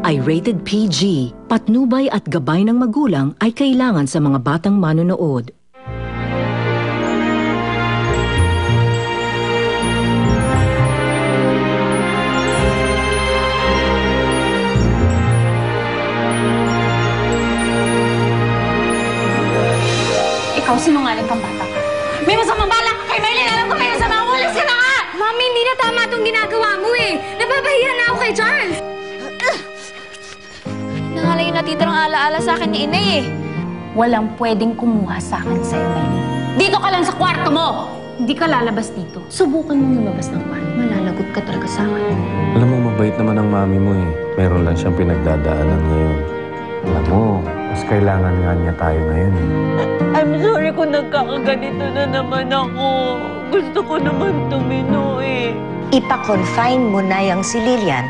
ay rated PG. Patnubay at gabay ng magulang ay kailangan sa mga batang manonood. Ikaw, sinungaling kang bata ka. May masamang balak ka kay Maylin! Alam ko may masama! Walis ka na nga! Mami, hindi na tama itong ginagawa mo eh! Nababahiya na ako kay Charles! Nangalay yung natitirang alaala sa akin ni Inay eh. Walang pwedeng kumuha sa akin sa'yo, Maylin. Dito ka lang sa kwarto mo! Hindi ka lalabas dito. Subukan mong lumabas ng kwarto. Malalagot ka talaga sa akin. Alam mo, mabait naman ang mami mo eh. Meron lang siyang pinagdadaanan ngayon. Alam mo, mas kailangan nga niya tayo ngayon eh. I'm sorry kung nagkakaganito na naman ako. Gusto ko naman tumino eh. Ipa-confine mo na yung si Lilian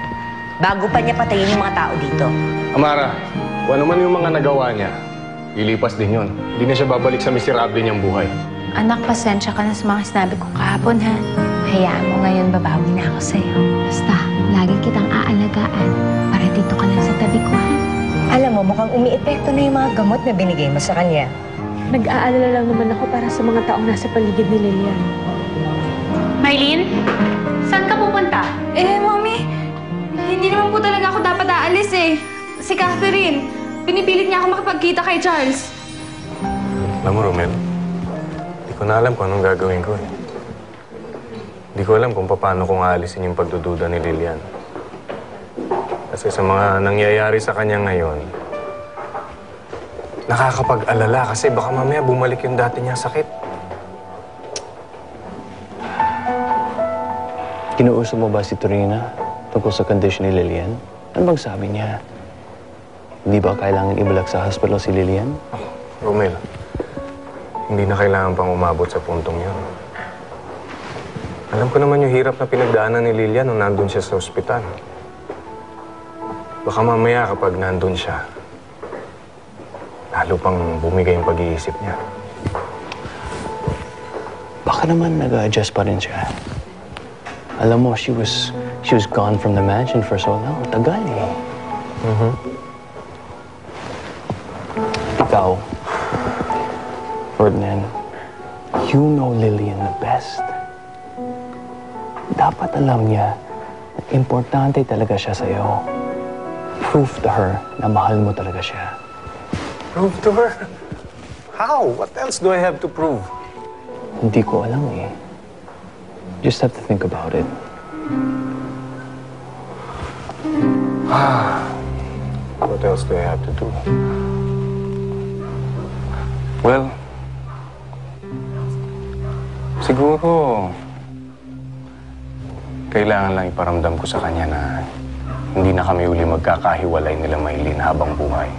bago pa niya patayin yung mga tao dito. Amara, kung ano man yung mga nagawa niya, lilipas din yun. Hindi na siya babalik sa miserable niyang buhay. Anak, pasensya ka na sa mga sinabi ko kahapon, ha? Hayaan mo ngayon, babawi na ako sa'yo. Basta, lagi kitang aalagaan para dito ka lang sa tabi ko, ha? Alam mo, mukhang umiepekto na yung mga gamot na binigay mo sa kanya. Nag-aalala lang naman ako para sa mga taong nasa paligid ni Lilian. Maylin, saan ka pupunta? Mami, hindi naman po talaga ako dapat aalis eh. Si Catherine, pinipilit niya ako makipagkita kay Charles. Alam mo, Romel, hindi ko na alam kung anong gagawin ko eh. Hindi ko alam kung paano kong aalisin yung pagdududa ni Lilian. Kasi sa mga nangyayari sa kanya ngayon, nakakapag-alala kasi baka mamaya bumalik yung dati niyang sakit. Kinuusap mo ba si Torina tungkol sa condition ni Lilian? Ano bang sabi niya? Hindi ba kailangan ibalak sa hospital si Lilian? Oh, Romel, hindi na kailangan pang umabot sa puntong yun. Alam ko naman yung hirap na pinagdaanan ni Lilian nung nandun siya sa ospital. Baka mamaya kapag nandun siya, lalo pang bumigay yung pag-iisip niya. Baka naman nag-a-adjust pa rin siya. Alam mo, she was gone from the mansion for so long. Tagal eh. Ikaw, Ferdinand, you know Lilian the best. Dapat alam niya na importante talaga siya sa'yo. Prove to her na mahal mo talaga siya. Prove to her? How? What else do I have to prove? Hindi ko alam eh. Just have to think about it. What else do I have to do? Well, siguro kailangan lang iparamdam ko sa kanya na hindi na kami uli magkakahiwalay nila Maylin habang buhay.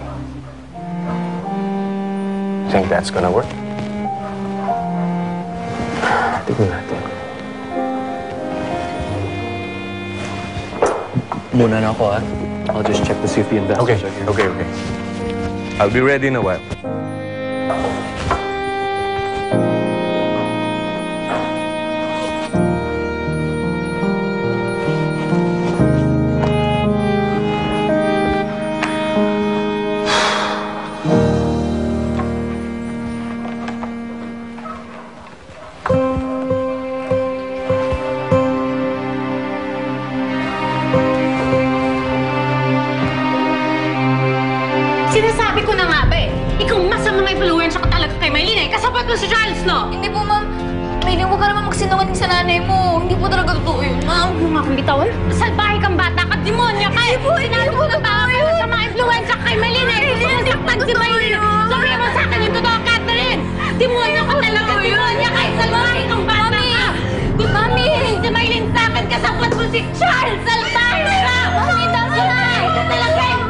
Think that's gonna work? Tignan natin. Muna na ako, ha? I'll just check to see if the investors are here. Okay. I'll be ready in a while. Sinasabi ko na nga ba eh. Ikaw masamang influensya ka talaga kay Maylin eh. Kasapat mo si Charles, no? Hindi po, Ma'am. Maylin, huwag ka naman magsinungaling sa nanay mo. Hindi po talaga totoo yun, Ma'am. Huwag mo akong bitawan. Salbahe kang bata ka, demonya ka eh. Sinabi ko na tama ka sa mga influensya ka kay Maylin eh. Gusto mo saktan si Maylin. Sabihin mo sa akin yung totoo, Catherine. Demonya ka talaga, demonya ka. Salbahe kang bata ka. Gusto mo si Maylin sa akin, kasapat mo si Charles. Salbahe ka. Hindi daw sila. Ito talaga yung